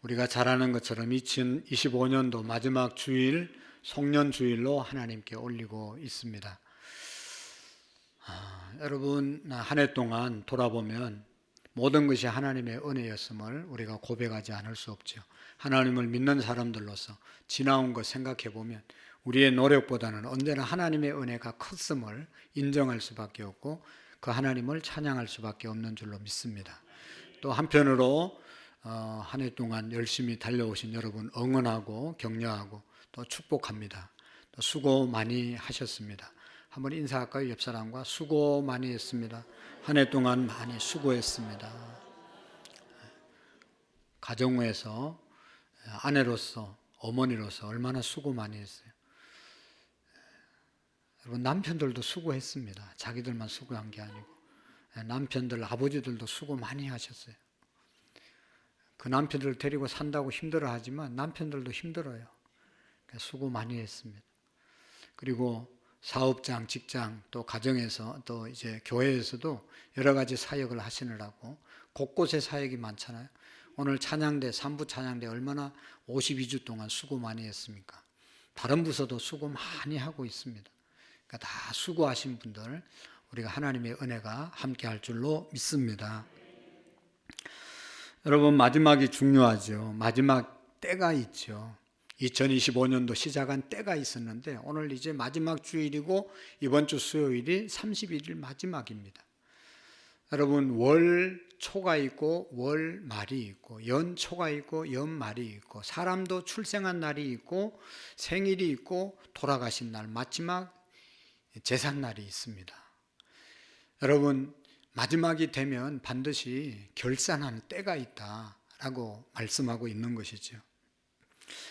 우리가 잘 아는 것처럼 2025년도 마지막 주일 송년 주일로 하나님께 올리고 있습니다. 여러분 한 해 동안 돌아보면 모든 것이 하나님의 은혜였음을 우리가 고백하지 않을 수 없죠. 하나님을 믿는 사람들로서 지나온 것 생각해 보면 우리의 노력보다는 언제나 하나님의 은혜가 컸음을 인정할 수밖에 없고 그 하나님을 찬양할 수밖에 없는 줄로 믿습니다. 또 한편으로 한 해 동안 열심히 달려오신 여러분 응원하고 격려하고 또 축복합니다. 또 수고 많이 하셨습니다. 한번 인사할까요? 옆 사람과 수고 많이 했습니다. 한 해 동안 많이 수고했습니다. 가정에서 아내로서 어머니로서 얼마나 수고 많이 했어요. 여러분 남편들도 수고했습니다. 자기들만 수고한 게 아니고 남편들 아버지들도 수고 많이 하셨어요. 그 남편들을 데리고 산다고 힘들어 하지만 남편들도 힘들어요. 수고 많이 했습니다. 그리고 사업장, 직장, 또 가정에서 또 이제 교회에서도 여러 가지 사역을 하시느라고 곳곳에 사역이 많잖아요. 오늘 찬양대, 3부 찬양대 얼마나 52주 동안 수고 많이 했습니까? 다른 부서도 수고 많이 하고 있습니다. 그러니까 다 수고하신 분들 우리가 하나님의 은혜가 함께 할 줄로 믿습니다. 여러분 마지막이 중요하죠. 마지막 때가 있죠. 2025년도 시작한 때가 있었는데 오늘 이제 마지막 주일이고 이번 주 수요일이 31일 마지막입니다. 여러분 월 초가 있고 월 말이 있고 연 초가 있고 연 말이 있고 사람도 출생한 날이 있고 생일이 있고 돌아가신 날 마지막 제삿날이 있습니다. 여러분 마지막이 되면 반드시 결산하는 때가 있다라고 말씀하고 있는 것이죠.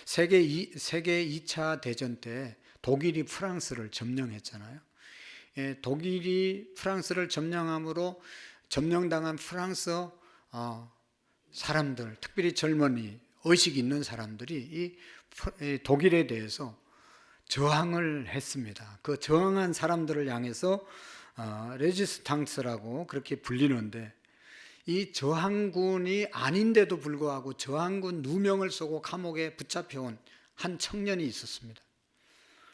세계 2차 대전 때 독일이 프랑스를 점령했잖아요. 독일이 프랑스를 점령함으로 점령당한 프랑스 사람들, 특별히 젊은이, 의식 있는 사람들이 이 독일에 대해서 저항을 했습니다. 그 저항한 사람들을 향해서 레지스탕스라고 그렇게 불리는데 이 저항군이 아닌데도 불구하고 저항군 누명을 쓰고 감옥에 붙잡혀온 한 청년이 있었습니다.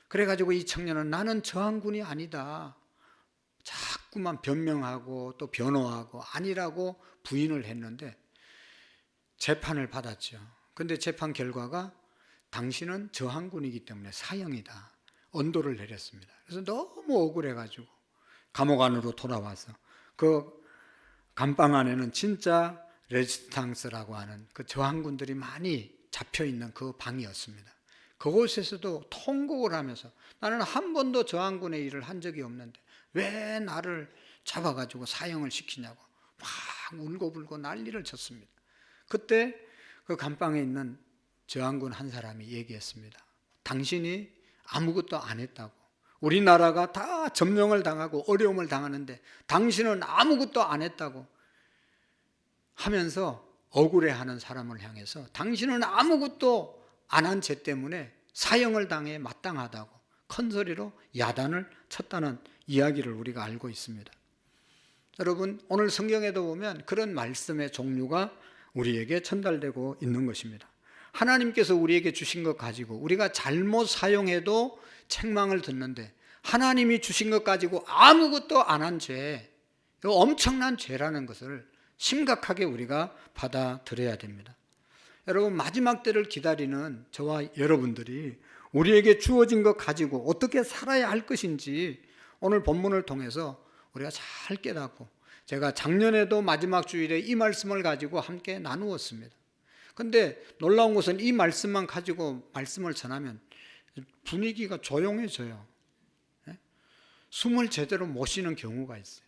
그래가지고 이 청년은 나는 저항군이 아니다. 자꾸만 변명하고 또 변호하고 아니라고 부인을 했는데 재판을 받았죠. 근데 재판 결과가 당신은 저항군이기 때문에 사형이다. 언도를 내렸습니다. 그래서 너무 억울해가지고 감옥 안으로 돌아와서 그 감방 안에는 진짜 레지스탕스라고 하는 그 저항군들이 많이 잡혀있는 그 방이었습니다. 그곳에서도 통곡을 하면서 나는 한 번도 저항군의 일을 한 적이 없는데 왜 나를 잡아가지고 사형을 시키냐고 막 울고불고 난리를 쳤습니다. 그때 그 감방에 있는 저항군 한 사람이 얘기했습니다. 당신이 아무것도 안 했다고. 우리나라가 다 점령을 당하고 어려움을 당하는데 당신은 아무것도 안 했다고 하면서 억울해하는 사람을 향해서 당신은 아무것도 안 한 죄 때문에 사형을 당해 마땅하다고 큰 소리로 야단을 쳤다는 이야기를 우리가 알고 있습니다. 여러분 오늘 성경에도 보면 그런 말씀의 종류가 우리에게 전달되고 있는 것입니다. 하나님께서 우리에게 주신 것 가지고 우리가 잘못 사용해도 책망을 듣는데 하나님이 주신 것 가지고 아무것도 안 한 죄, 이거 엄청난 죄라는 것을 심각하게 우리가 받아들여야 됩니다. 여러분 마지막 때를 기다리는 저와 여러분들이 우리에게 주어진 것 가지고 어떻게 살아야 할 것인지 오늘 본문을 통해서 우리가 잘 깨닫고 제가 작년에도 마지막 주일에 이 말씀을 가지고 함께 나누었습니다. 그런데 놀라운 것은 이 말씀만 가지고 말씀을 전하면 분위기가 조용해져요. 숨을 제대로 못 쉬는 경우가 있어요.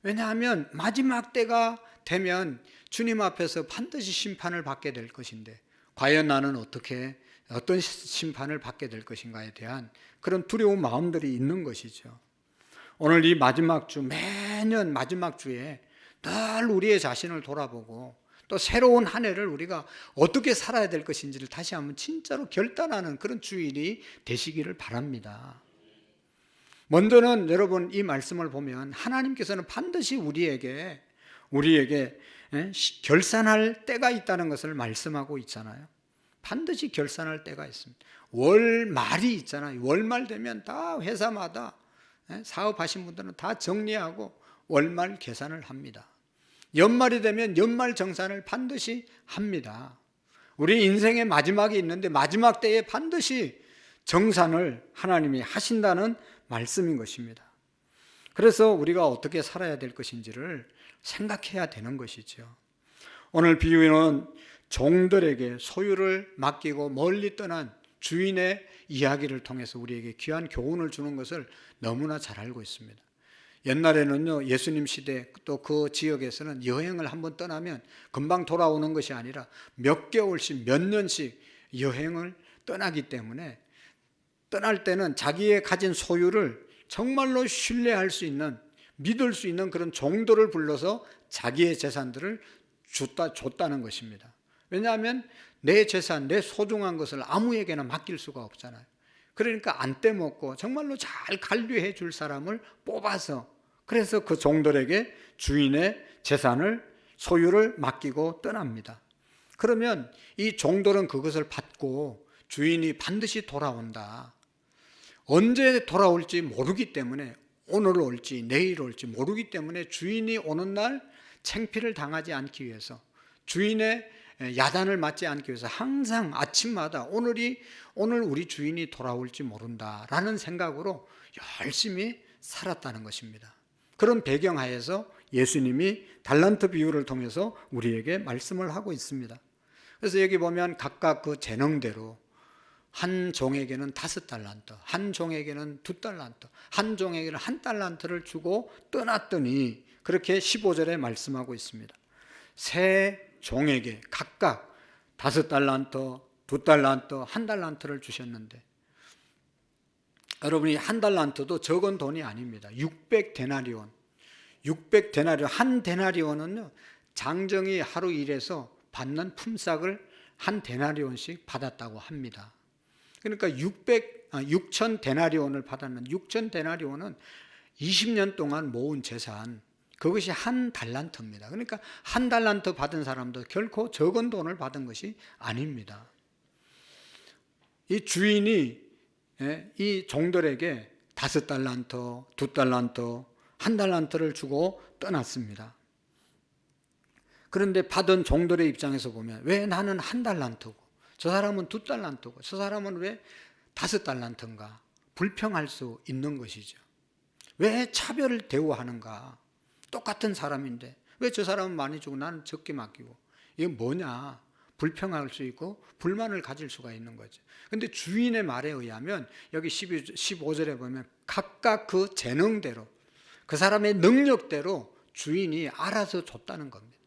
왜냐하면 마지막 때가 되면 주님 앞에서 반드시 심판을 받게 될 것인데 과연 나는 어떤 심판을 받게 될 것인가에 대한 그런 두려운 마음들이 있는 것이죠. 오늘 이 마지막 주, 매년 마지막 주에 늘 우리의 자신을 돌아보고 또 새로운 한 해를 우리가 어떻게 살아야 될 것인지를 다시 한번 진짜로 결단하는 그런 주일이 되시기를 바랍니다. 먼저는 여러분 이 말씀을 보면 하나님께서는 반드시 우리에게 결산할 때가 있다는 것을 말씀하고 있잖아요. 반드시 결산할 때가 있습니다. 월말이 있잖아요. 월말 되면 다 회사마다 사업하신 분들은 다 정리하고 월말 계산을 합니다. 연말이 되면 연말 정산을 반드시 합니다. 우리 인생의 마지막이 있는데 마지막 때에 반드시 정산을 하나님이 하신다는 말씀인 것입니다. 그래서 우리가 어떻게 살아야 될 것인지를 생각해야 되는 것이죠. 오늘 비유는 종들에게 소유를 맡기고 멀리 떠난 주인의 이야기를 통해서 우리에게 귀한 교훈을 주는 것을 너무나 잘 알고 있습니다. 옛날에는요, 예수님 시대 또 그 지역에서는 여행을 한번 떠나면 금방 돌아오는 것이 아니라 몇 개월씩 몇 년씩 여행을 떠나기 때문에 떠날 때는 자기의 가진 소유를 정말로 신뢰할 수 있는, 믿을 수 있는 그런 종들을 불러서 자기의 재산들을 줬다는 것입니다. 왜냐하면 내 재산, 내 소중한 것을 아무에게나 맡길 수가 없잖아요. 그러니까 안 떼먹고 정말로 잘 관리해 줄 사람을 뽑아서, 그래서 그 종들에게 주인의 재산을, 소유를 맡기고 떠납니다. 그러면 이 종들은 그것을 받고 주인이 반드시 돌아온다. 언제 돌아올지 모르기 때문에, 오늘 올지 내일 올지 모르기 때문에 주인이 오는 날 창피를 당하지 않기 위해서, 주인의 야단을 맞지 않기 위해서 항상 아침마다 오늘 우리 주인이 돌아올지 모른다라는 생각으로 열심히 살았다는 것입니다. 그런 배경하에서 예수님이 달란트 비유를 통해서 우리에게 말씀을 하고 있습니다. 그래서 여기 보면 각각 그 재능대로 한 종에게는 5달란트, 한 종에게는 2달란트, 한 종에게는 1달란트를 주고 떠났더니, 그렇게 15절에 말씀하고 있습니다. 세 종에게 각각 5달란트, 2달란트, 1달란트를 주셨는데, 여러분이 1달란트도 적은 돈이 아닙니다. 600데나리온. 600데나리온, 한 데나리온은요, 장정이 하루 일해서 받는 품삯을 한 데나리온씩 받았다고 합니다. 그러니까 6,000데나리온을 받았는, 6,000데나리온은 20년 동안 모은 재산, 그것이 한 달란트입니다. 그러니까 한 달란트 받은 사람도 결코 적은 돈을 받은 것이 아닙니다. 이 주인이 이 종들에게 5달란트, 2달란트, 1달란트를 주고 떠났습니다. 그런데 받은 종들의 입장에서 보면, 왜 나는 1달란트고 저 사람은 2달란트고 저 사람은 왜 5달란트인가 불평할 수 있는 것이죠. 왜 차별을 대우하는가? 똑같은 사람인데 왜 저 사람은 많이 주고 나는 적게 맡기고, 이게 뭐냐? 불평할 수 있고 불만을 가질 수가 있는 거죠. 그런데 주인의 말에 의하면 여기 15절에 보면 각각 그 재능대로, 그 사람의 능력대로 주인이 알아서 줬다는 겁니다.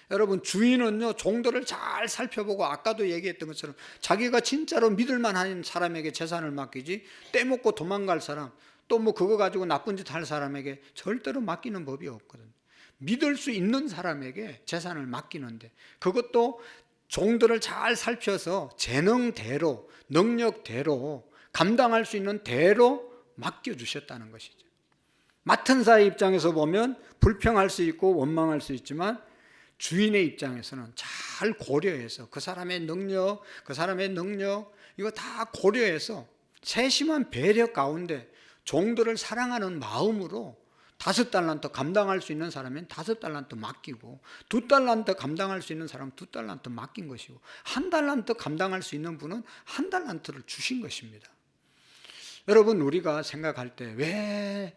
여러분, 주인은요, 종들을 잘 살펴보고 아까도 얘기했던 것처럼 자기가 진짜로 믿을 만한 사람에게 재산을 맡기지, 떼먹고 도망갈 사람, 또 뭐 그거 가지고 나쁜 짓 할 사람에게 절대로 맡기는 법이 없거든요. 믿을 수 있는 사람에게 재산을 맡기는데, 그것도 종들을 잘 살펴서 재능대로, 능력대로, 감당할 수 있는 대로 맡겨주셨다는 것이죠. 맡은 자의 입장에서 보면 불평할 수 있고 원망할 수 있지만, 주인의 입장에서는 잘 고려해서 그 사람의 능력, 이거 다 고려해서 세심한 배려 가운데 종들을 사랑하는 마음으로 5달란트 감당할 수 있는 사람은 5달란트 맡기고, 2달란트 감당할 수 있는 사람은 2달란트 맡긴 것이고, 1달란트 감당할 수 있는 분은 1달란트를 주신 것입니다. 여러분, 우리가 생각할 때 왜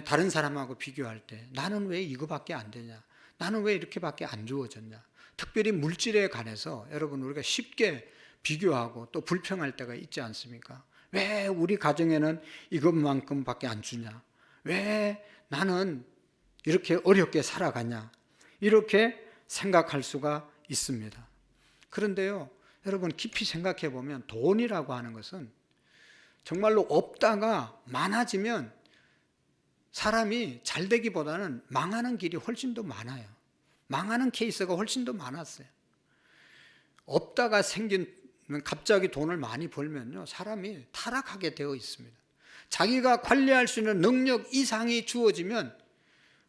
다른 사람하고 비교할 때 나는 왜 이거밖에 안 되냐, 나는 왜 이렇게밖에 안 주어졌냐, 특별히 물질에 관해서 여러분 우리가 쉽게 비교하고 또 불평할 때가 있지 않습니까? 왜 우리 가정에는 이것만큼밖에 안 주냐, 왜 나는 이렇게 어렵게 살아가냐, 이렇게 생각할 수가 있습니다. 그런데요, 여러분 깊이 생각해 보면 돈이라고 하는 것은 정말로 없다가 많아지면 사람이 잘 되기보다는 망하는 길이 훨씬 더 많아요. 망하는 케이스가 훨씬 더 많았어요. 없다가 갑자기 돈을 많이 벌면요, 사람이 타락하게 되어 있습니다. 자기가 관리할 수 있는 능력 이상이 주어지면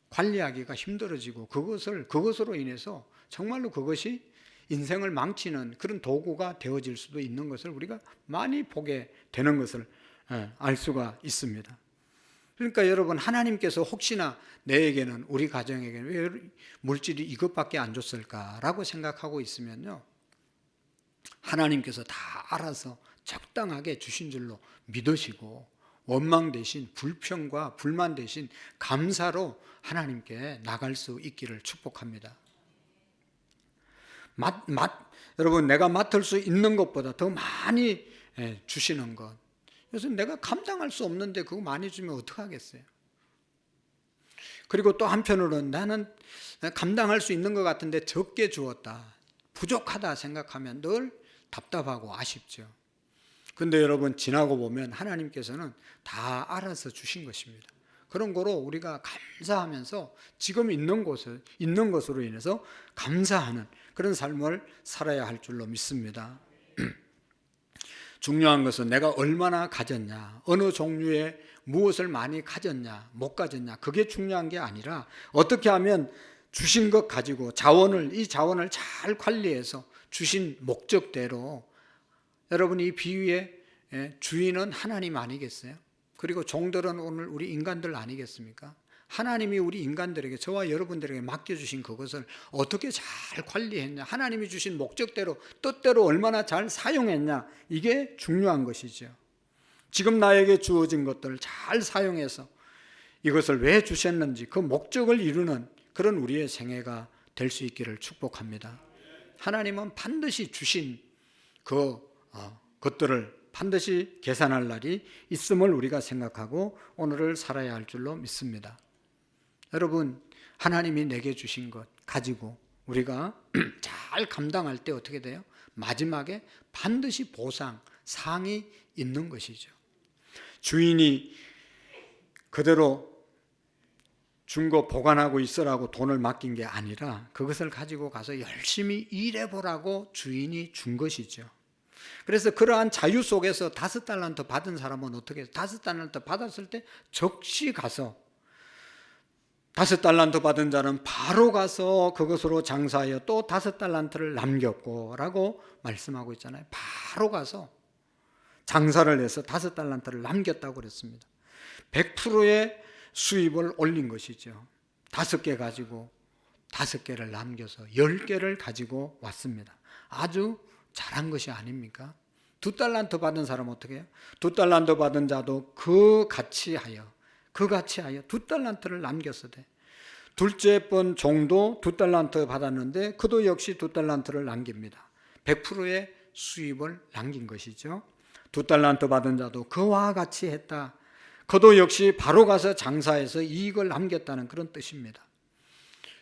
관리하기가 힘들어지고 그것으로 인해서 정말로 그것이 인생을 망치는 그런 도구가 되어질 수도 있는 것을 우리가 많이 보게 되는 것을 알 수가 있습니다. 그러니까 여러분, 하나님께서 혹시나 내에게는, 우리 가정에게는 왜 물질이 이것밖에 안 줬을까라고 생각하고 있으면요, 하나님께서 다 알아서 적당하게 주신 줄로 믿으시고 원망 대신 불평과 불만 대신 감사로 하나님께 나갈 수 있기를 축복합니다. 여러분, 내가 맡을 수 있는 것보다 더 많이 주시는 것, 그래서 내가 감당할 수 없는데 그거 많이 주면 어떡하겠어요? 그리고 또 한편으로는 나는 감당할 수 있는 것 같은데 적게 주었다, 부족하다 생각하면 늘 답답하고 아쉽죠. 근데 여러분, 지나고 보면 하나님께서는 다 알아서 주신 것입니다. 그런 거로 우리가 감사하면서 지금 있는 것으로 인해서 감사하는 그런 삶을 살아야 할 줄로 믿습니다. 중요한 것은 내가 얼마나 가졌냐, 어느 종류의 무엇을 많이 가졌냐, 못 가졌냐, 그게 중요한 게 아니라 어떻게 하면 주신 것 가지고 이 자원을 잘 관리해서 주신 목적대로, 여러분, 이 비유의 주인은 하나님 아니겠어요? 그리고 종들은 오늘 우리 인간들 아니겠습니까? 하나님이 우리 인간들에게, 저와 여러분들에게 맡겨주신 그것을 어떻게 잘 관리했냐, 하나님이 주신 목적대로 뜻대로 얼마나 잘 사용했냐, 이게 중요한 것이죠. 지금 나에게 주어진 것들을 잘 사용해서 이것을 왜 주셨는지 그 목적을 이루는 그런 우리의 생애가 될 수 있기를 축복합니다. 하나님은 반드시 주신 것들을 반드시 계산할 날이 있음을 우리가 생각하고 오늘을 살아야 할 줄로 믿습니다. 여러분, 하나님이 내게 주신 것 가지고 우리가 잘 감당할 때 어떻게 돼요? 마지막에 반드시 상이 있는 것이죠. 주인이 그대로 준 거 보관하고 있으라고 돈을 맡긴 게 아니라 그것을 가지고 가서 열심히 일해보라고 주인이 준 것이죠. 그래서 그러한 자유 속에서 5달란트 받은 사람은 어떻게 해요? 5달란트 받았을 때 즉시 가서, 5달란트 받은 자는 바로 가서 그것으로 장사하여 또 5달란트를 남겼고 라고 말씀하고 있잖아요. 바로 가서 장사를 해서 5달란트를 남겼다고 그랬습니다. 100%의 수입을 올린 것이죠. 5개 가지고 5개를 남겨서 10개를 가지고 왔습니다. 아주 잘한 것이 아닙니까? 2달란트 받은 사람은 어떻게 해요? 2달란트 받은 자도 그 가치하여 2달란트를 남겼어대. 둘째 번 종도 2달란트 받았는데 그도 역시 2달란트를 남깁니다. 100%의 수입을 남긴 것이죠. 2달란트 받은 자도 그와 같이 했다. 그도 역시 바로 가서 장사해서 이익을 남겼다는 그런 뜻입니다.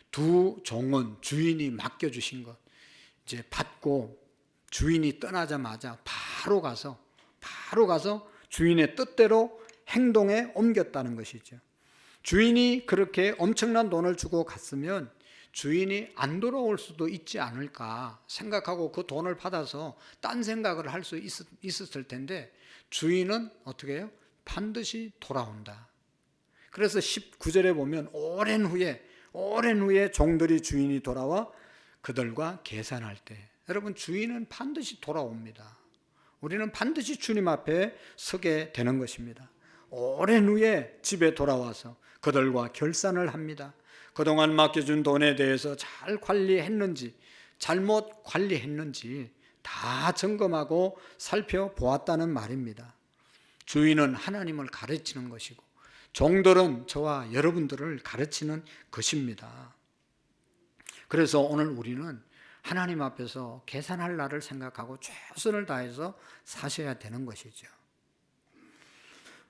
두 종은 주인이 맡겨주신 것 이제 받고 주인이 떠나자마자 바로 가서 주인의 뜻대로 행동에 옮겼다는 것이죠. 주인이 그렇게 엄청난 돈을 주고 갔으면 주인이 안 돌아올 수도 있지 않을까 생각하고 그 돈을 받아서 딴 생각을 할 수 있었을 텐데 주인은 어떻게 해요? 반드시 돌아온다. 그래서 19절에 보면 오랜 후에 종들이 주인이 돌아와 그들과 계산할 때, 여러분, 주인은 반드시 돌아옵니다. 우리는 반드시 주님 앞에 서게 되는 것입니다. 오랜 후에 집에 돌아와서 그들과 결산을 합니다. 그동안 맡겨준 돈에 대해서 잘 관리했는지 잘못 관리했는지 다 점검하고 살펴보았다는 말입니다. 주인은 하나님을 가르치는 것이고 종들은 저와 여러분들을 가르치는 것입니다. 그래서 오늘 우리는 하나님 앞에서 계산할 날을 생각하고 최선을 다해서 사셔야 되는 것이죠.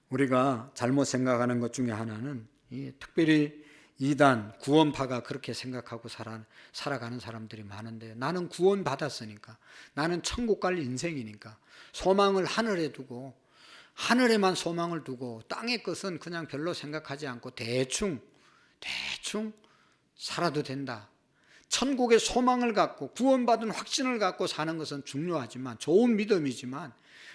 우리가 잘못 생각하는 것 중에 하나는 특별히 이단 구원파가 그렇게 생각하고 살아가는 사람들이 많은데, 나는 구원 받았으니까, 나는 천국 갈 인생이니까 소망을 하늘에만 소망을 두고 땅의 것은 그냥 별로 생각하지 않고 대충 살아도 된다. 천국의 소망을 갖고 구원받은 확신을 갖고 사는 것은 중요하지만 좋은 믿음이지만,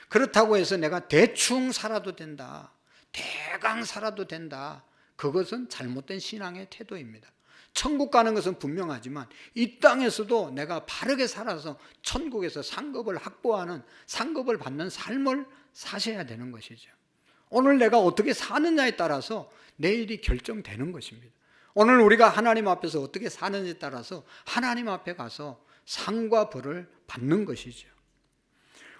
그렇다고 해서 내가 대충 살아도 된다, 대강 살아도 된다, 그것은 잘못된 신앙의 태도입니다. 천국 가는 것은 분명하지만 이 땅에서도 내가 바르게 살아서 천국에서 상급을 확보하는, 상급을 받는 삶을 사셔야 되는 것이죠. 오늘 내가 어떻게 사느냐에 따라서 내일이 결정되는 것입니다. 오늘 우리가 하나님 앞에서 어떻게 사느냐에 따라서 하나님 앞에 가서 상과 벌을 받는 것이죠.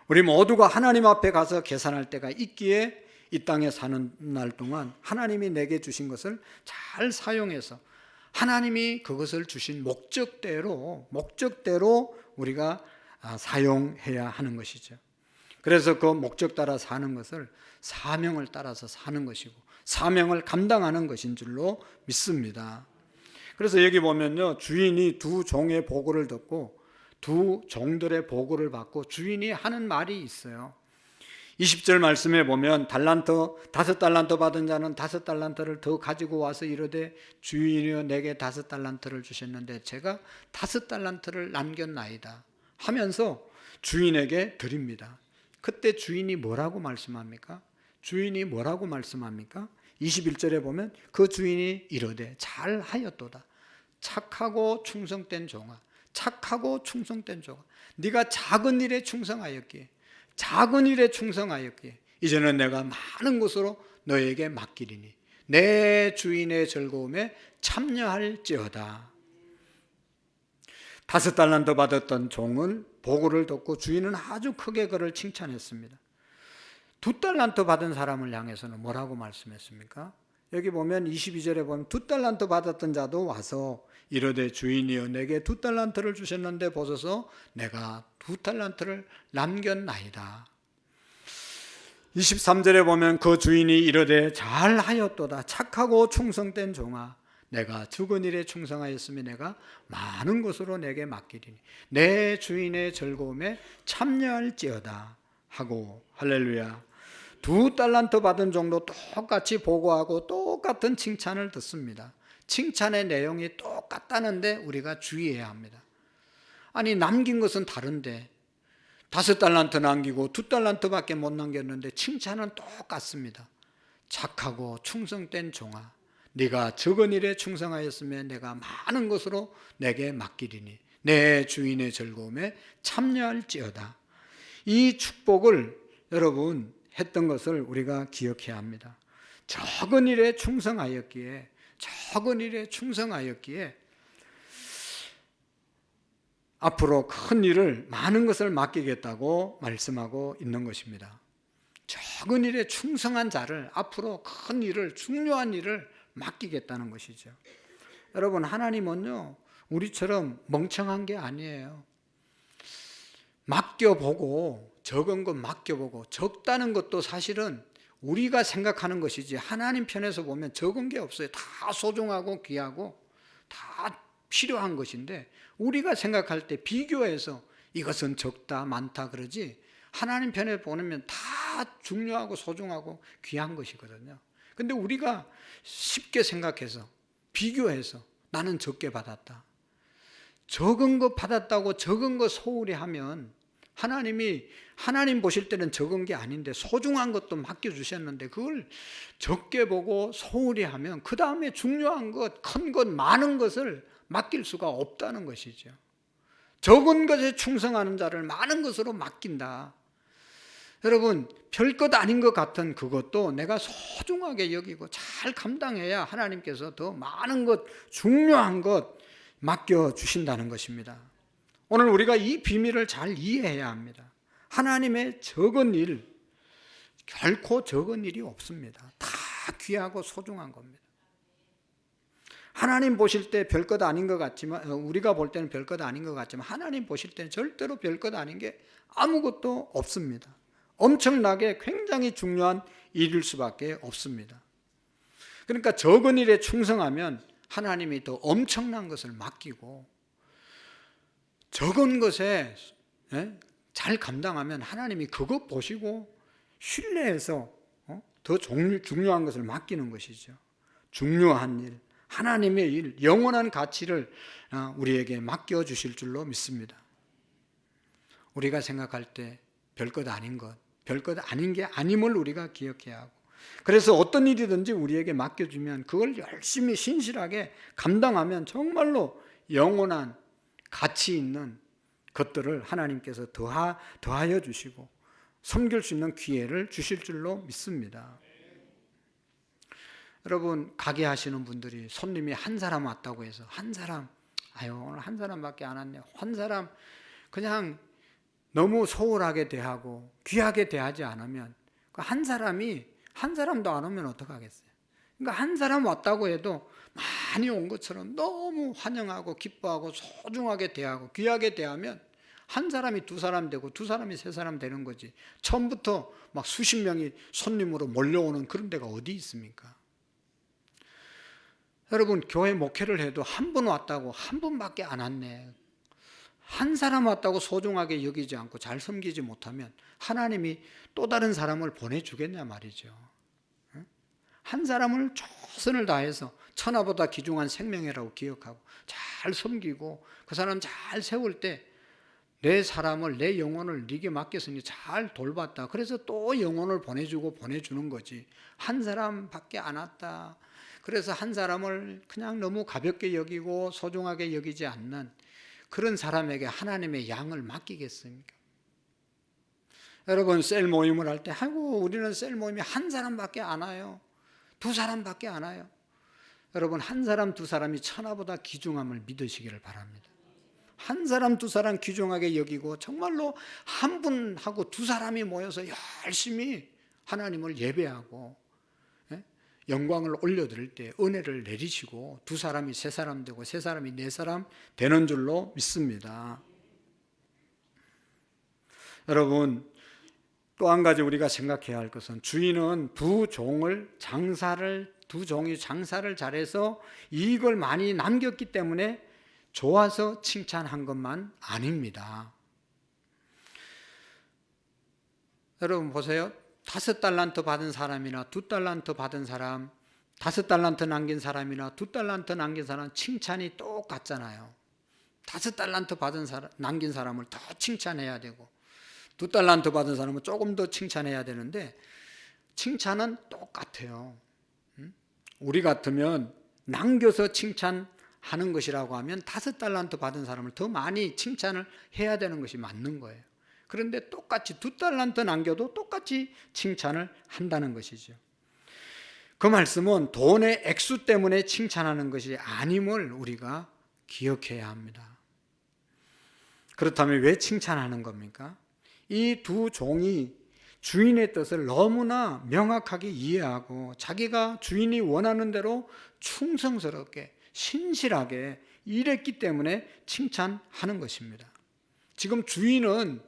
우리 모두가 하나님 앞에 가서 계산할 때가 있기에 이 땅에 사는 날 동안 하나님이 내게 주신 것을 잘 사용해서 하나님이 그것을 주신 목적대로 우리가 사용해야 하는 것이죠. 그래서 그 목적 따라 사는 것을 사명을 따라서 사는 것이고 사명을 감당하는 것인 줄로 믿습니다. 그래서 여기 보면요, 주인이 두 종의 보고를 듣고 두 종들의 보고를 받고 주인이 하는 말이 있어요. 20절 말씀에 보면 5달란트 받은 자는 5달란트를 더 가지고 와서 이르되 주인이여 내게 5달란트를 주셨는데 제가 5달란트를 남겼나이다 하면서 주인에게 드립니다. 그때 주인이 뭐라고 말씀합니까? 21절에 보면 그 주인이 이르되 잘하였도다. 착하고 충성된 종아, 착하고 충성된 종아, 네가 작은 일에 충성하였기에 이제는 내가 많은 것으로 너에게 맡기리니 내 주인의 즐거움에 참여할지어다. 5달란트 받았던 종은 보고를 듣고 주인은 아주 크게 그를 칭찬했습니다. 2달란트 받은 사람을 향해서는 뭐라고 말씀했습니까? 여기 보면 22절에 보면 2달란트 받았던 자도 와서 이르되 주인이여 내게 2달란트를 주셨는데 보소서 내가 2달란트를 남겼나이다. 23절에 보면 그 주인이 이르되 잘하였도다. 착하고 충성된 종아, 내가 적은 일에 충성하였으니 내가 많은 것으로 내게 맡기리니 내 주인의 즐거움에 참여할지어다 하고, 할렐루야. 2달란트 받은 종도 똑같이 보고하고 똑같은 칭찬을 듣습니다. 칭찬의 내용이 똑같다는데 우리가 주의해야 합니다. 아니, 남긴 것은 다른데 5달란트 남기고 2달란트밖에 못 남겼는데 칭찬은 똑같습니다. 착하고 충성된 종아, 네가 적은 일에 충성하였으면 내가 많은 것으로 내게 맡기리니 내 주인의 즐거움에 참여할지어다. 이 축복을 여러분 했던 것을 우리가 기억해야 합니다. 적은 일에 충성하였기에 앞으로 큰 일을, 많은 것을 맡기겠다고 말씀하고 있는 것입니다. 적은 일에 충성한 자를 앞으로 큰 일을, 중요한 일을 맡기겠다는 것이죠. 여러분, 하나님은요 우리처럼 멍청한 게 아니에요. 맡겨보고, 적은 것 맡겨보고, 적다는 것도 사실은 우리가 생각하는 것이지 하나님 편에서 보면 적은 게 없어요. 다 소중하고 귀하고 다 필요한 것인데 우리가 생각할 때 비교해서 이것은 적다 많다 그러지 하나님 편에 보면 다 중요하고 소중하고 귀한 것이거든요. 근데 우리가 쉽게 생각해서 비교해서 나는 적게 받았다, 적은 거 받았다고 적은 거 소홀히 하면 하나님 보실 때는 적은 게 아닌데 소중한 것도 맡겨주셨는데 그걸 적게 보고 소홀히 하면 그 다음에 중요한 것, 큰 것, 많은 것을 맡길 수가 없다는 것이죠. 적은 것에 충성하는 자를 많은 것으로 맡긴다. 여러분, 별것 아닌 것 같은 그것도 내가 소중하게 여기고 잘 감당해야 하나님께서 더 많은 것, 중요한 것 맡겨주신다는 것입니다. 오늘 우리가 이 비밀을 잘 이해해야 합니다. 하나님의 적은 일, 결코 적은 일이 없습니다. 다 귀하고 소중한 겁니다. 하나님 보실 때 별것 아닌 것 같지만, 우리가 볼 때는 별것 아닌 것 같지만 하나님 보실 때는 절대로 별것 아닌 게 아무것도 없습니다. 엄청나게 굉장히 중요한 일일 수밖에 없습니다. 그러니까 적은 일에 충성하면 하나님이 더 엄청난 것을 맡기고, 적은 것에 잘 감당하면 하나님이 그것 보시고 신뢰해서 더 중요한 것을 맡기는 것이죠. 중요한 일, 하나님의 일, 영원한 가치를 우리에게 맡겨주실 줄로 믿습니다. 우리가 생각할 때 별것 아닌 것, 별것 아닌 게 아님을 우리가 기억해야 하고, 그래서 어떤 일이든지 우리에게 맡겨주면 그걸 열심히 신실하게 감당하면 정말로 영원한 가치 있는 것들을 하나님께서 더하여 주시고 섬길 수 있는 기회를 주실 줄로 믿습니다. 여러분, 가게 하시는 분들이 손님이 한 사람 왔다고 해서 한 사람, 아유 오늘 한 사람밖에 안 왔네요. 한 사람 그냥 너무 소홀하게 대하고 귀하게 대하지 않으면 한 사람이 한 사람도 안 오면 어떡하겠어요? 그러니까 한 사람 왔다고 해도 많이 온 것처럼 너무 환영하고 기뻐하고 소중하게 대하고 귀하게 대하면 한 사람이 두 사람 되고 두 사람이 세 사람 되는 거지. 처음부터 막 수십 명이 손님으로 몰려오는 그런 데가 어디 있습니까? 여러분, 교회 목회를 해도 한 분 왔다고 한 분밖에 안 왔네. 한 사람 왔다고 소중하게 여기지 않고 잘 섬기지 못하면 하나님이 또 다른 사람을 보내주겠냐 말이죠. 한 사람을 최선을 다해서 천하보다 귀중한 생명이라고 기억하고 잘 섬기고 그 사람 잘 세울 때 내 사람을, 내 영혼을 네게 맡겼으니 잘 돌봤다. 그래서 또 영혼을 보내주고 보내주는 거지. 한 사람밖에 안 왔다. 그래서 한 사람을 그냥 너무 가볍게 여기고 소중하게 여기지 않는 그런 사람에게 하나님의 양을 맡기겠습니까? 여러분, 셀 모임을 할 때 아이고 우리는 셀 모임이 한 사람밖에 안 와요. 두 사람밖에 안 와요. 여러분, 한 사람 두 사람이 천하보다 귀중함을 믿으시기를 바랍니다. 한 사람 두 사람 귀중하게 여기고 정말로 한 분하고 두 사람이 모여서 열심히 하나님을 예배하고 영광을 올려드릴 때 은혜를 내리시고 두 사람이 세 사람 되고 세 사람이 네 사람 되는 줄로 믿습니다. 여러분, 또 한 가지 우리가 생각해야 할 것은 주인은 두 종이 장사를 잘해서 이익을 많이 남겼기 때문에 좋아서 칭찬한 것만 아닙니다. 여러분 보세요. 5달란트 받은 사람이나 2달란트 받은 사람, 5달란트 남긴 사람이나 2달란트 남긴 사람 칭찬이 똑같잖아요. 5달란트 받은 사람, 남긴 사람을 더 칭찬해야 되고 2달란트 받은 사람은 조금 더 칭찬해야 되는데 칭찬은 똑같아요. 우리 같으면 남겨서 칭찬하는 것이라고 하면 5달란트 받은 사람을 더 많이 칭찬을 해야 되는 것이 맞는 거예요. 그런데 똑같이 2달란트 남겨도 똑같이 칭찬을 한다는 것이죠. 그 말씀은 돈의 액수 때문에 칭찬하는 것이 아님을 우리가 기억해야 합니다. 그렇다면 왜 칭찬하는 겁니까? 이 두 종이 주인의 뜻을 너무나 명확하게 이해하고 자기가 주인이 원하는 대로 충성스럽게 신실하게 일했기 때문에 칭찬하는 것입니다. 지금 주인은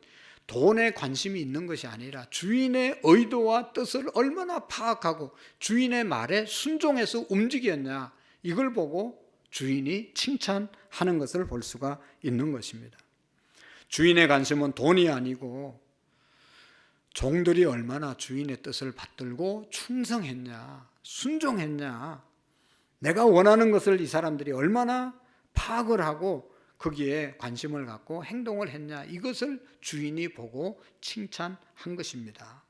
돈에 관심이 있는 것이 아니라 주인의 의도와 뜻을 얼마나 파악하고 주인의 말에 순종해서 움직였냐, 이걸 보고 주인이 칭찬하는 것을 볼 수가 있는 것입니다. 주인의 관심은 돈이 아니고 종들이 얼마나 주인의 뜻을 받들고 충성했냐, 순종했냐, 내가 원하는 것을 이 사람들이 얼마나 파악을 하고 거기에 관심을 갖고 행동을 했냐, 이것을 주인이 보고 칭찬한 것입니다.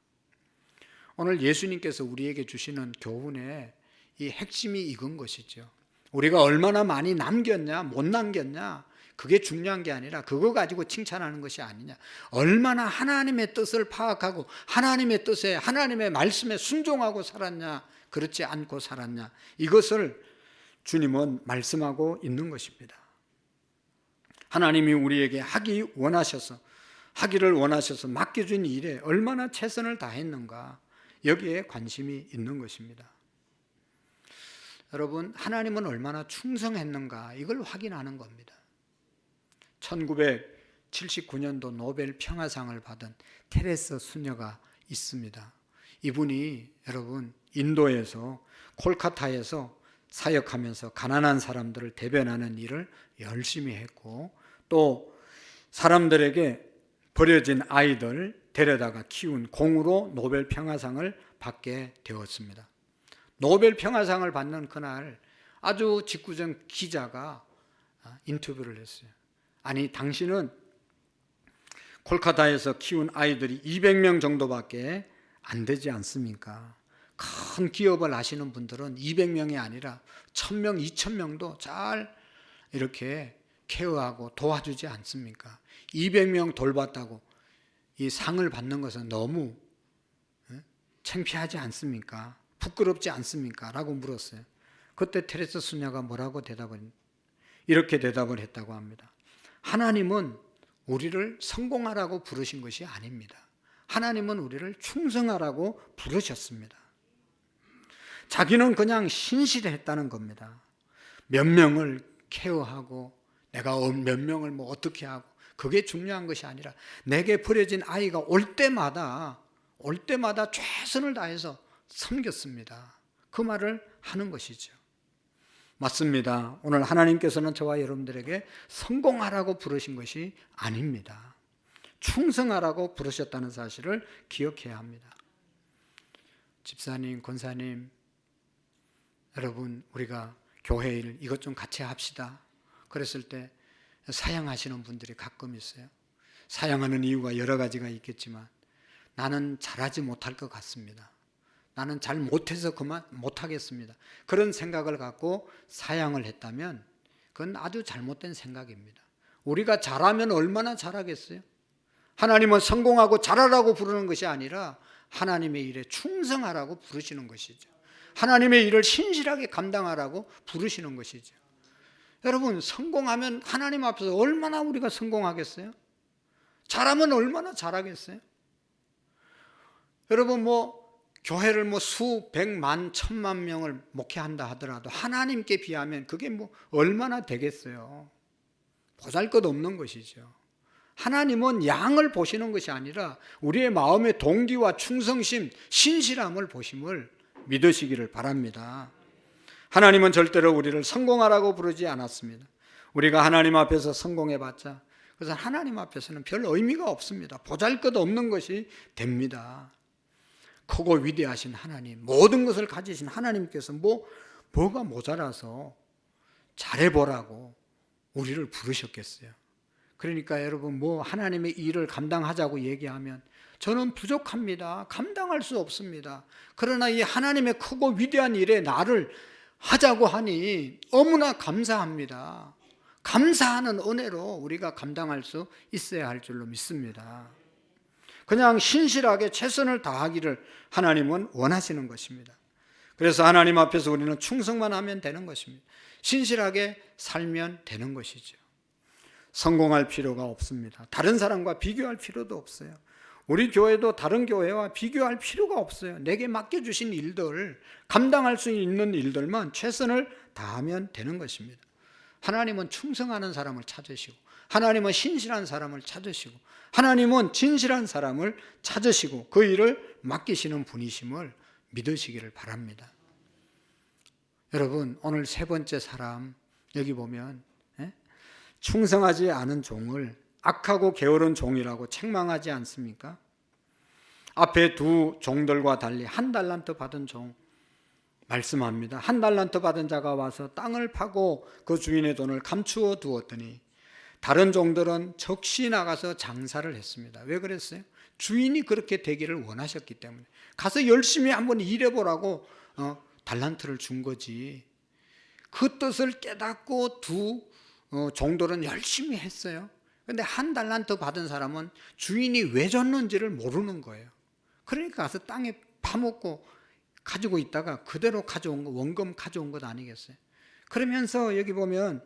오늘 예수님께서 우리에게 주시는 교훈의 이 핵심이 이건 것이죠. 우리가 얼마나 많이 남겼냐 못 남겼냐 그게 중요한 게 아니라 그거 가지고 칭찬하는 것이 아니냐, 얼마나 하나님의 뜻을 파악하고 하나님의 뜻에 하나님의 말씀에 순종하고 살았냐 그렇지 않고 살았냐, 이것을 주님은 말씀하고 있는 것입니다. 하나님이 우리에게 하기를 원하셔서 맡겨준 일에 얼마나 최선을 다했는가, 여기에 관심이 있는 것입니다. 여러분, 하나님은 얼마나 충성했는가 이걸 확인하는 겁니다. 1979년도 노벨 평화상을 받은 테레스 수녀가 있습니다. 이분이 여러분 인도에서 콜카타에서 사역하면서 가난한 사람들을 대변하는 일을 열심히 했고 또 사람들에게 버려진 아이들 데려다가 키운 공으로 노벨 평화상을 받게 되었습니다. 노벨 평화상을 받는 그날 아주 직구적 기자가 인터뷰를 했어요. 아니, 당신은 콜카타에서 키운 아이들이 200명 정도밖에 안 되지 않습니까? 큰 기업을 하시는 분들은 200명이 아니라 1000명, 2000명도 잘 이렇게 케어하고 도와주지 않습니까? 200명 돌봤다고 이 상을 받는 것은 너무 창피하지 않습니까? 부끄럽지 않습니까? 라고 물었어요. 그때 테레스 수녀가 뭐라고 이렇게 대답을 했다고 합니다. 하나님은 우리를 성공하라고 부르신 것이 아닙니다. 하나님은 우리를 충성하라고 부르셨습니다. 자기는 그냥 신실했다는 겁니다. 몇 명을 케어하고 내가 몇 명을 뭐 어떻게 하고 그게 중요한 것이 아니라 내게 버려진 아이가 올 때마다 최선을 다해서 섬겼습니다. 그 말을 하는 것이죠. 맞습니다. 오늘 하나님께서는 저와 여러분들에게 성공하라고 부르신 것이 아닙니다. 충성하라고 부르셨다는 사실을 기억해야 합니다. 집사님, 권사님, 여러분 우리가 교회 일 이것 좀 같이 합시다. 그랬을 때 사양하시는 분들이 가끔 있어요. 사양하는 이유가 여러 가지가 있겠지만 나는 잘하지 못할 것 같습니다. 나는 잘 못해서 그만 못하겠습니다. 그런 생각을 갖고 사양을 했다면 그건 아주 잘못된 생각입니다. 우리가 잘하면 얼마나 잘하겠어요? 하나님은 성공하고 잘하라고 부르는 것이 아니라 하나님의 일에 충성하라고 부르시는 것이죠. 하나님의 일을 신실하게 감당하라고 부르시는 것이죠. 여러분, 성공하면 하나님 앞에서 얼마나 우리가 성공하겠어요? 잘하면 얼마나 잘하겠어요? 여러분 교회를 수백만 천만 명을 목회한다 하더라도 하나님께 비하면 그게 얼마나 되겠어요? 보잘것없는 것이죠. 하나님은 양을 보시는 것이 아니라 우리의 마음의 동기와 충성심, 신실함을 보심을 믿으시기를 바랍니다. 하나님은 절대로 우리를 성공하라고 부르지 않았습니다. 우리가 하나님 앞에서 성공해봤자 그래서 하나님 앞에서는 별 의미가 없습니다. 보잘것없는 것이 됩니다. 크고 위대하신 하나님, 모든 것을 가지신 하나님께서 뭐가 모자라서 잘해보라고 우리를 부르셨겠어요. 그러니까 여러분 하나님의 일을 감당하자고 얘기하면 저는 부족합니다. 감당할 수 없습니다. 그러나 이 하나님의 크고 위대한 일에 나를 하자고 하니 너무나 감사합니다. 감사하는 은혜로 우리가 감당할 수 있어야 할 줄로 믿습니다. 그냥 신실하게 최선을 다하기를 하나님은 원하시는 것입니다. 그래서 하나님 앞에서 우리는 충성만 하면 되는 것입니다. 신실하게 살면 되는 것이죠. 성공할 필요가 없습니다. 다른 사람과 비교할 필요도 없어요. 우리 교회도 다른 교회와 비교할 필요가 없어요. 내게 맡겨주신 일들, 감당할 수 있는 일들만 최선을 다하면 되는 것입니다. 하나님은 충성하는 사람을 찾으시고 하나님은 신실한 사람을 찾으시고 하나님은 진실한 사람을 찾으시고 그 일을 맡기시는 분이심을 믿으시기를 바랍니다. 여러분 오늘 세 번째 사람 여기 보면 충성하지 않은 종을 악하고 게으른 종이라고 책망하지 않습니까? 앞에 두 종들과 달리 1달란트 받은 종 말씀합니다. 1달란트 받은 자가 와서 땅을 파고 그 주인의 돈을 감추어 두었더니 다른 종들은 적시 나가서 장사를 했습니다. 왜 그랬어요? 주인이 그렇게 되기를 원하셨기 때문에 가서 열심히 한번 일해보라고 달란트를 준 거지. 그 뜻을 깨닫고 두 종들은 열심히 했어요. 그런데 1달란트 받은 사람은 주인이 왜 줬는지를 모르는 거예요. 그러니까 가서 땅에 파먹고 가지고 있다가 그대로 가져온 거, 원금 가져온 것 아니겠어요? 그러면서 여기 보면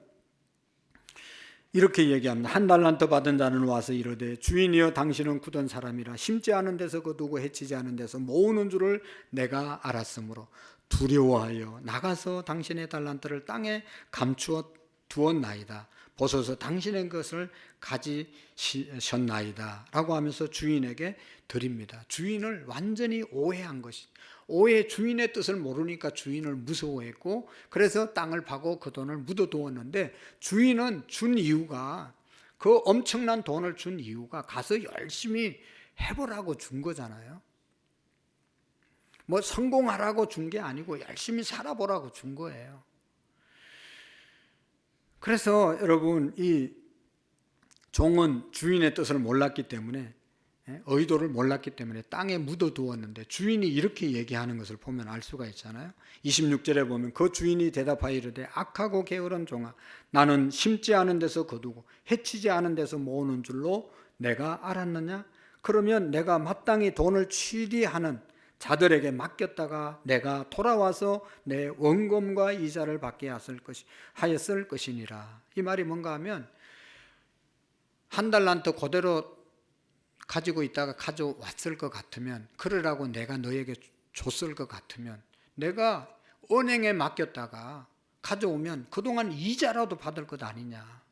이렇게 얘기합니다. 1달란트 받은 자는 와서 이르되 주인이여 당신은 굳은 사람이라 심지 않은 데서 거두고 해치지 않은 데서 모으는 줄을 내가 알았으므로 두려워하여 나가서 당신의 달란트를 땅에 감추어 두었나이다. 보소서 당신의 것을 가지셨나이다 라고 하면서 주인에게 드립니다. 주인을 완전히 오해한 것이 주인의 뜻을 모르니까 주인을 무서워했고 그래서 땅을 파고 그 돈을 묻어두었는데 주인은 준 이유가 그 엄청난 돈을 준 이유가 가서 열심히 해보라고 준 거잖아요. 성공하라고 준 게 아니고 열심히 살아보라고 준 거예요. 그래서 여러분 이 종은 주인의 뜻을 몰랐기 때문에 의도를 몰랐기 때문에 땅에 묻어두었는데 주인이 이렇게 얘기하는 것을 보면 알 수가 있잖아요. 26절에 보면 그 주인이 대답하여 이르되 악하고 게으른 종아, 나는 심지 않은 데서 거두고 해치지 않은 데서 모으는 줄로 내가 알았느냐? 그러면 내가 마땅히 돈을 취리하는 자들에게 맡겼다가 내가 돌아와서 내 원금과 이자를 받게 하였을 것이니라. 이 말이 뭔가 하면 한 달란트 그대로 가지고 있다가 가져왔을 것 같으면, 그러라고 내가 너에게 줬을 것 같으면, 내가 은행에 맡겼다가 가져오면 그동안 이자라도 받을 것 아니냐.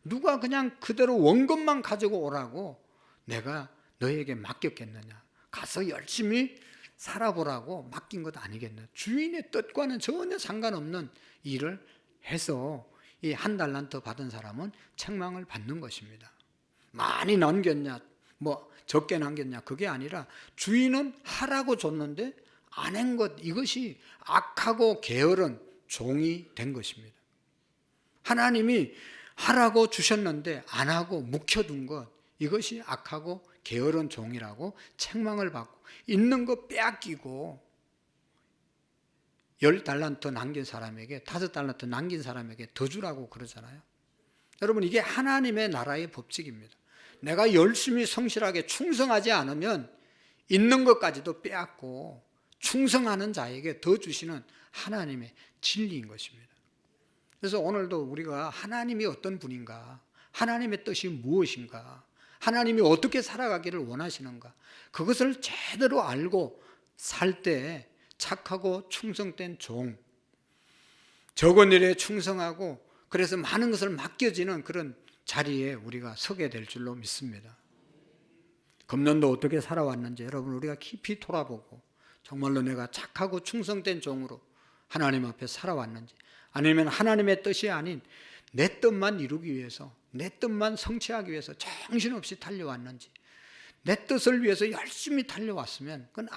누가 그냥 그대로 원금만 가지고 오라고 내가 너에게 맡겼겠느냐. 가서 열심히 살아보라고 맡긴 것 아니겠느냐. 주인의 뜻과는 전혀 상관없는 일을 해서 이 한 달란트 받은 사람은 책망을 받는 것입니다. 많이 남겼냐, 적게 남겼냐, 그게 아니라 주인은 하라고 줬는데 안 한 것, 이것이 악하고 게으른 종이 된 것입니다. 하나님이 하라고 주셨는데 안 하고 묵혀둔 것, 이것이 악하고 게으른 종이라고 책망을 받고, 있는 거 빼앗기고 10달란트 남긴 사람에게 5달란트 남긴 사람에게 더 주라고 그러잖아요. 여러분, 이게 하나님의 나라의 법칙입니다. 내가 열심히 성실하게 충성하지 않으면 있는 것까지도 빼앗고 충성하는 자에게 더 주시는 하나님의 진리인 것입니다. 그래서 오늘도 우리가 하나님이 어떤 분인가, 하나님의 뜻이 무엇인가, 하나님이 어떻게 살아가기를 원하시는가, 그것을 제대로 알고 살 때 착하고 충성된 종, 적은 일에 충성하고 그래서 많은 것을 맡겨지는 그런 자리에 우리가 서게 될 줄로 믿습니다. 금년도 어떻게 살아왔는지 여러분 우리가 깊이 돌아보고, 정말로 내가 착하고 충성된 종으로 하나님 앞에 살아왔는지, 아니면 하나님의 뜻이 아닌 내 뜻만 이루기 위해서, 내 뜻만 성취하기 위해서 정신없이 달려왔는지, 내 뜻을 위해서 열심히 달려왔으면 그건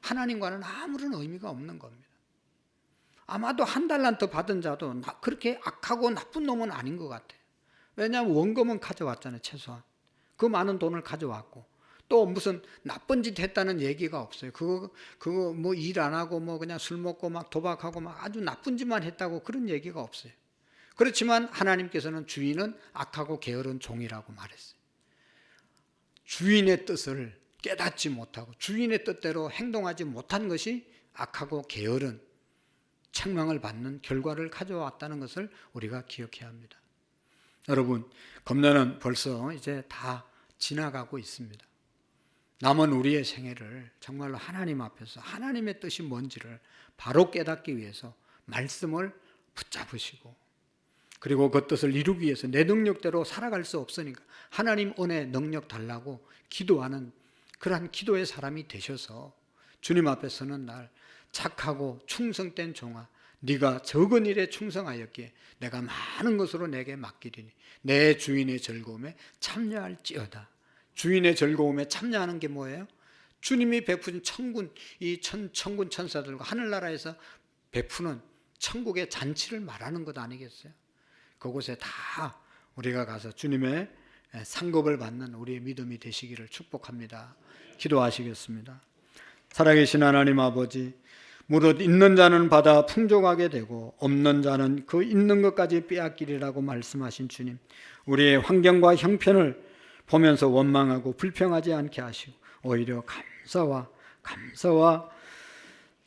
하나님과는 아무런 의미가 없는 겁니다. 아마도 한 달란트 받은 자도 그렇게 악하고 나쁜 놈은 아닌 것 같아요. 왜냐하면 원금은 가져왔잖아요. 최소한 그 많은 돈을 가져왔고, 또 무슨 나쁜 짓 했다는 얘기가 없어요. 그거 뭐 일 안 하고 그냥 술 먹고 도박하고 아주 나쁜 짓만 했다고 그런 얘기가 없어요. 그렇지만 하나님께서는 주인은 악하고 게으른 종이라고 말했어요. 주인의 뜻을 깨닫지 못하고 주인의 뜻대로 행동하지 못한 것이 악하고 게으른 책망을 받는 결과를 가져왔다는 것을 우리가 기억해야 합니다. 여러분, 금년은 벌써 이제 다 지나가고 있습니다. 남은 우리의 생애를 정말로 하나님 앞에서 하나님의 뜻이 뭔지를 바로 깨닫기 위해서 말씀을 붙잡으시고, 그리고 그 뜻을 이루기 위해서 내 능력대로 살아갈 수 없으니까 하나님 은혜 능력 달라고 기도하는 그러한 기도의 사람이 되셔서 주님 앞에서는 날 착하고 충성된 종아, 네가 적은 일에 충성하였기에 내가 많은 것으로 내게 맡기리니 내 주인의 즐거움에 참여할지어다. 주인의 즐거움에 참여하는 게 뭐예요? 주님이 베푸신 천군, 이 천군 천사들과 하늘나라에서 베푸는 천국의 잔치를 말하는 것 아니겠어요? 그곳에 다 우리가 가서 주님의 상급을 받는 우리의 믿음이 되시기를 축복합니다. 기도하시겠습니다. 살아계신 하나님 아버지, 무릇 있는 자는 받아 풍족하게 되고 없는 자는 그 있는 것까지 빼앗기리라고 말씀하신 주님, 우리의 환경과 형편을 보면서 원망하고 불평하지 않게 하시고 오히려 감사와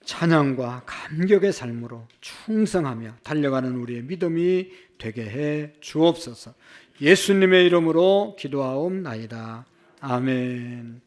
찬양과 감격의 삶으로 충성하며 달려가는 우리의 믿음이 되게 해 주옵소서. 예수님의 이름으로 기도하옵나이다. 아멘.